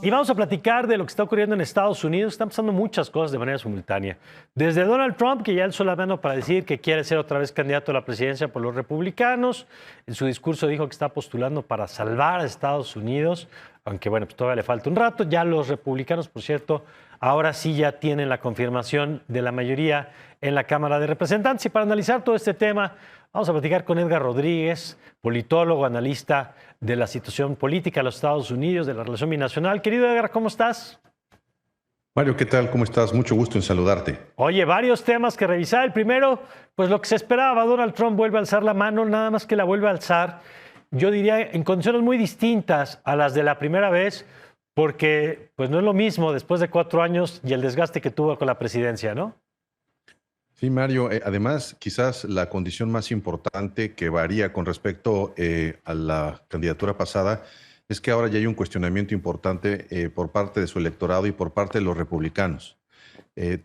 Y vamos a platicar de lo que está ocurriendo en Estados Unidos. Están pasando muchas cosas de manera simultánea. Desde Donald Trump, que ya alzó la mano para decir que quiere ser otra vez candidato a la presidencia por los republicanos. En su discurso dijo que está postulando para salvar a Estados Unidos, aunque bueno, pues todavía le falta un rato. Ya los republicanos, por cierto, ahora sí ya tienen la confirmación de la mayoría en la Cámara de Representantes. Y para analizar todo este tema, vamos a platicar con Edgar Rodríguez, politólogo, analista de la situación política de los Estados Unidos, de la relación binacional. Querido Edgar, ¿cómo estás? Mario, ¿qué tal? ¿Cómo estás? Mucho gusto en saludarte. Oye, varios temas que revisar. El primero, pues lo que se esperaba, Donald Trump vuelve a alzar la mano, nada más que la vuelve a alzar, yo diría, en condiciones muy distintas a las de la primera vez, porque pues no es lo mismo después de 4 años y el desgaste que tuvo con la presidencia, ¿no? Sí, Mario, además, quizás la condición más importante que varía con respecto a la candidatura pasada es que ahora ya hay un cuestionamiento importante por parte de su electorado y por parte de los republicanos.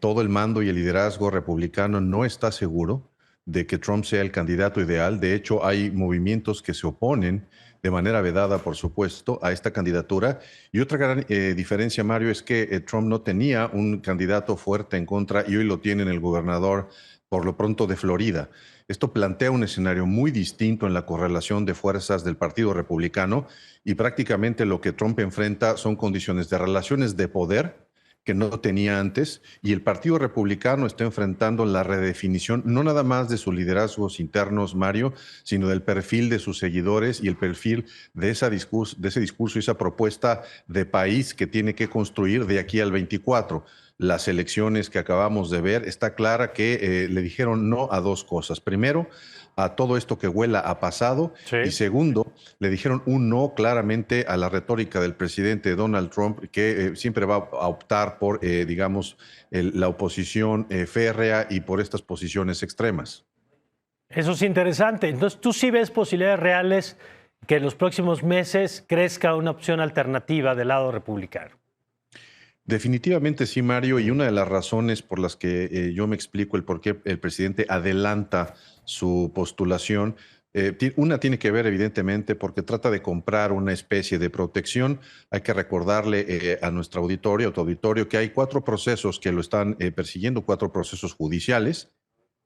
Todo el mando y el liderazgo republicano no está seguro de que Trump sea el candidato ideal. De hecho, hay movimientos que se oponen de manera vedada, por supuesto, a esta candidatura. Y otra gran diferencia, Mario, es que Trump no tenía un candidato fuerte en contra y hoy lo tiene en el gobernador, por lo pronto, de Florida. Esto plantea un escenario muy distinto en la correlación de fuerzas del Partido Republicano y prácticamente lo que Trump enfrenta son condiciones de relaciones de poder que no tenía antes, y el Partido Republicano está enfrentando la redefinición no nada más de sus liderazgos internos, Mario, sino del perfil de sus seguidores y el perfil de ese discurso y esa propuesta de país que tiene que construir de aquí al 24. Las elecciones que acabamos de ver, está clara que le dijeron no a dos cosas. Primero, a todo esto que huela a pasado, Sí. y segundo, le dijeron un no claramente a la retórica del presidente Donald Trump, que siempre va a optar por, digamos, la oposición férrea y por estas posiciones extremas. Eso es interesante. Entonces, ¿tú sí ves posibilidades reales que en los próximos meses crezca una opción alternativa del lado republicano? Definitivamente sí, Mario, y una de las razones por las que yo me explico el por qué el presidente adelanta su postulación, una tiene que ver evidentemente porque trata de comprar una especie de protección. Hay que recordarle a nuestro auditorio, a tu auditorio, que hay 4 procesos que lo están persiguiendo, 4 procesos judiciales.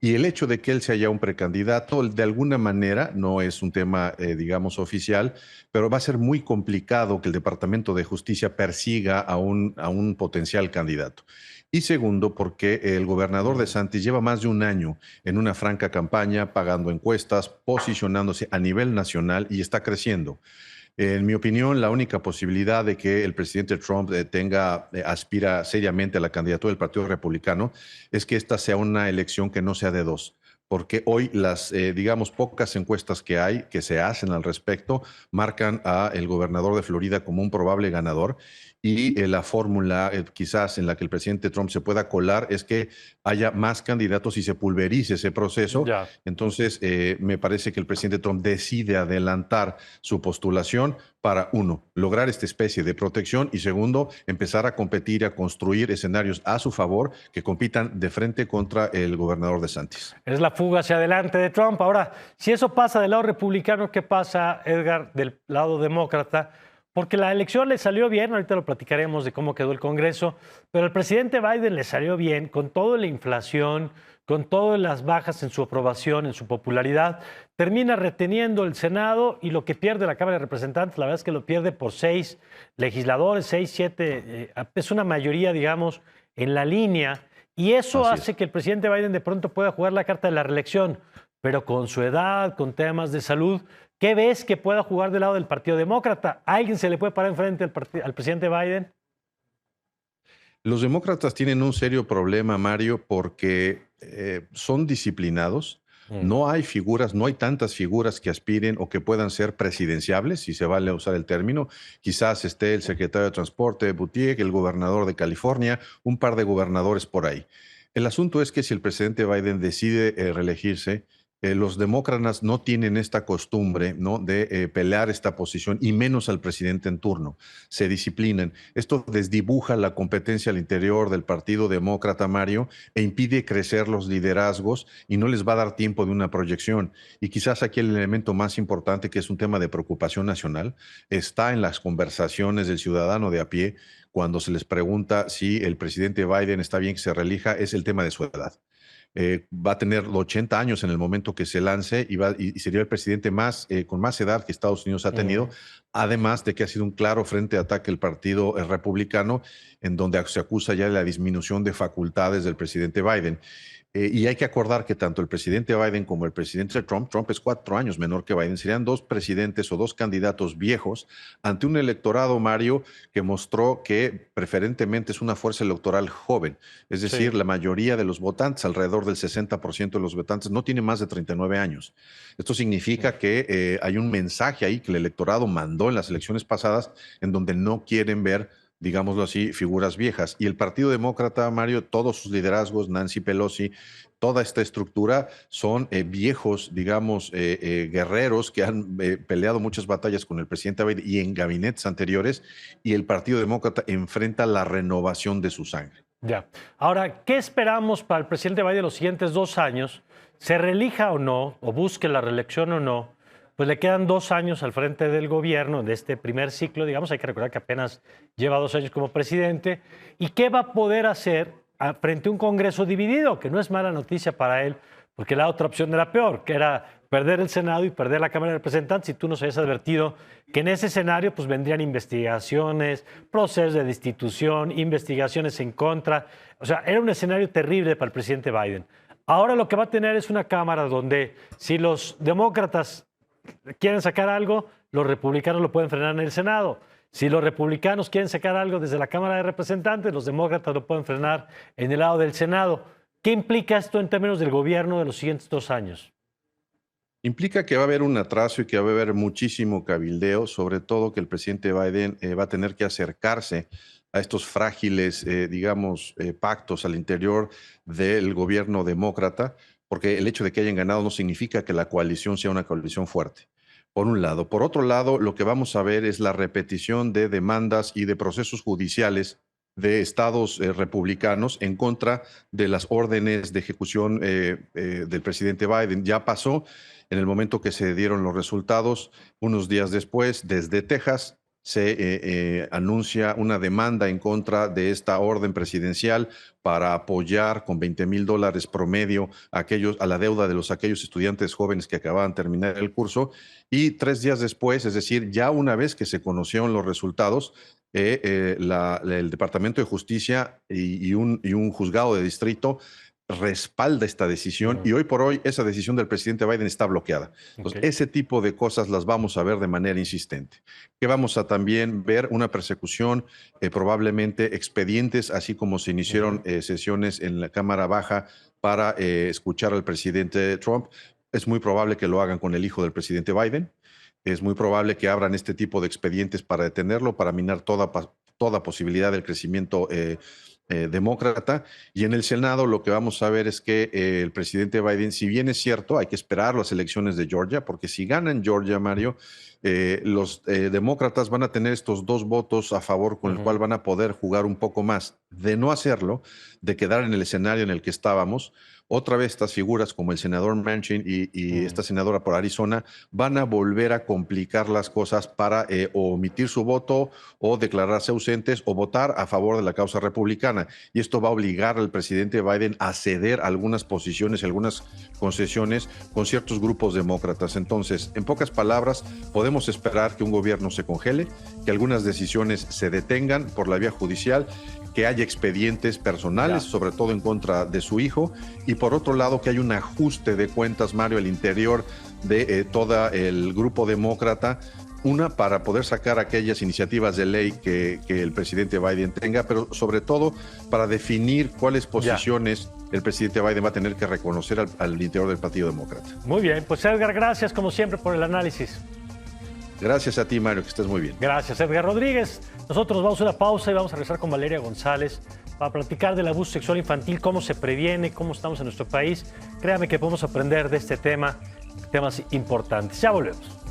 Y el hecho de que él sea ya un precandidato, de alguna manera, no es un tema, digamos, oficial, pero va a ser muy complicado que el Departamento de Justicia persiga a un potencial candidato. Y segundo, porque el gobernador DeSantis lleva más de un año en una franca campaña, pagando encuestas, posicionándose a nivel nacional y está creciendo. En mi opinión, la única posibilidad de que el presidente Trump aspira seriamente a la candidatura del Partido Republicano es que esta sea una elección que no sea de dos, porque hoy las, digamos, pocas encuestas que hay, que se hacen al respecto, marcan a el gobernador de Florida como un probable ganador y la fórmula quizás en la que el presidente Trump se pueda colar es que haya más candidatos y se pulverice ese proceso. Ya. Entonces, me parece que el presidente Trump decide adelantar su postulación para, uno, lograr esta especie de protección y segundo, empezar a competir, a construir escenarios a su favor que compitan de frente contra el gobernador DeSantis. Es la fuga hacia adelante de Trump. Ahora, si eso pasa del lado republicano, ¿qué pasa, Edgar, del lado demócrata? Porque la elección le salió bien, ahorita lo platicaremos de cómo quedó el Congreso, pero al presidente Biden le salió bien con toda la inflación, con todas las bajas en su aprobación, en su popularidad, termina reteniendo el Senado y lo que pierde la Cámara de Representantes, la verdad es que lo pierde por 6 legisladores, 6, 7, es una mayoría, digamos, en la línea, y eso Así hace es. que el presidente Biden de pronto pueda jugar la carta de la reelección, pero con su edad, con temas de salud. ¿Qué ves que pueda jugar del lado del Partido Demócrata? ¿Alguien se le puede parar enfrente al presidente Biden? Los demócratas tienen un serio problema, Mario, porque son disciplinados. Mm. No hay figuras, no hay tantas figuras que aspiren o que puedan ser presidenciables, si se vale usar el término. Quizás esté el secretario de Transporte, Buttigieg, el gobernador de California, un par de gobernadores por ahí. El asunto es que si el presidente Biden decide reelegirse, Los demócratas no tienen esta costumbre, ¿no?, de pelear esta posición, y menos al presidente en turno. Se disciplinan. Esto desdibuja la competencia al interior del Partido Demócrata, Mario, e impide crecer los liderazgos y no les va a dar tiempo de una proyección. Y quizás aquí el elemento más importante, que es un tema de preocupación nacional, está en las conversaciones del ciudadano de a pie cuando se les pregunta si el presidente Biden está bien que se reelija, es el tema de su edad. Va a tener 80 años en el momento que se lance y sería el presidente con más edad que Estados Unidos ha tenido, además de que ha sido un claro frente de ataque el partido republicano, en donde se acusa ya de la disminución de facultades del presidente Biden. Y hay que acordar que tanto el presidente Biden como el presidente Trump es 4 años menor que Biden, serían 2 presidentes o 2 candidatos viejos ante un electorado, Mario, que mostró que preferentemente es una fuerza electoral joven. Es decir, la mayoría de los votantes, alrededor del 60% de los votantes, no tiene más de 39 años. Esto significa que hay un mensaje ahí que el electorado mandó en las elecciones pasadas, en donde no quieren ver, digámoslo así, figuras viejas. Y el Partido Demócrata, Mario, todos sus liderazgos, Nancy Pelosi, toda esta estructura son viejos, digamos, guerreros que han peleado muchas batallas con el presidente Biden y en gabinetes anteriores, y el Partido Demócrata enfrenta la renovación de su sangre. Ya. Ahora, ¿qué esperamos para el presidente Biden los siguientes 2 años? Se reelija o no, o busque la reelección o no, pues le quedan 2 años al frente del gobierno de este primer ciclo, digamos. Hay que recordar que apenas lleva 2 años como presidente. ¿Y qué va a poder hacer frente a un Congreso dividido? Que no es mala noticia para él, porque la otra opción era peor, que era perder el Senado y perder la Cámara de Representantes. Y tú nos habías advertido que en ese escenario pues vendrían investigaciones, procesos de destitución, investigaciones en contra. O sea, era un escenario terrible para el presidente Biden. Ahora lo que va a tener es una Cámara donde, si los demócratas quieren sacar algo, los republicanos lo pueden frenar en el Senado. Si los republicanos quieren sacar algo desde la Cámara de Representantes, los demócratas lo pueden frenar en el lado del Senado. ¿Qué implica esto en términos del gobierno de los siguientes 2 años? Implica que va a haber un atraso y que va a haber muchísimo cabildeo, sobre todo que el presidente Biden va a tener que acercarse a estos frágiles, digamos, pactos al interior del gobierno demócrata, porque el hecho de que hayan ganado no significa que la coalición sea una coalición fuerte, por un lado. Por otro lado, lo que vamos a ver es la repetición de demandas y de procesos judiciales de estados republicanos en contra de las órdenes de ejecución del presidente Biden. Ya pasó en el momento que se dieron los resultados. Unos días después, desde Texas, se anuncia una demanda en contra de esta orden presidencial para apoyar con $20,000 promedio a la deuda de aquellos estudiantes jóvenes que acababan de terminar el curso. Y 3 días después, es decir, ya una vez que se conocieron los resultados, el Departamento de Justicia y un juzgado de distrito respalda esta decisión, y hoy por hoy esa decisión del presidente Biden está bloqueada. Entonces, ese tipo de cosas las vamos a ver de manera insistente. Que vamos a también ver una persecución, probablemente expedientes, así como se iniciaron sesiones en la Cámara Baja para escuchar al presidente Trump. Es muy probable que lo hagan con el hijo del presidente Biden. Es muy probable que abran este tipo de expedientes para detenerlo, para minar toda posibilidad del crecimiento demócrata. Y en el Senado lo que vamos a ver es que el presidente Biden, si bien es cierto, hay que esperar las elecciones de Georgia, porque si ganan Georgia, Mario, los demócratas van a tener estos 2 votos a favor con el cual van a poder jugar un poco más. De no hacerlo, de quedar en el escenario en el que estábamos, otra vez estas figuras como el senador Manchin y esta senadora por Arizona van a volver a complicar las cosas para o omitir su voto o declararse ausentes o votar a favor de la causa republicana. Y esto va a obligar al presidente Biden a ceder algunas posiciones y algunas concesiones con ciertos grupos demócratas. Entonces, en pocas palabras, podemos esperar que un gobierno se congele, que algunas decisiones se detengan por la vía judicial, que haya expedientes personales, sobre todo en contra de su hijo, y por otro lado que haya un ajuste de cuentas, Mario, al interior de todo el grupo demócrata, para poder sacar aquellas iniciativas de ley que el presidente Biden tenga, pero sobre todo para definir cuáles posiciones el presidente Biden va a tener que reconocer al interior del Partido Demócrata. Muy bien, pues Edgar, gracias como siempre por el análisis. Gracias a ti, Mario, que estés muy bien. Gracias, Edgar Rodríguez. Nosotros vamos a una pausa y vamos a regresar con Valeria González para platicar del abuso sexual infantil, cómo se previene, cómo estamos en nuestro país. Créame que podemos aprender de este tema, temas importantes. Ya volvemos.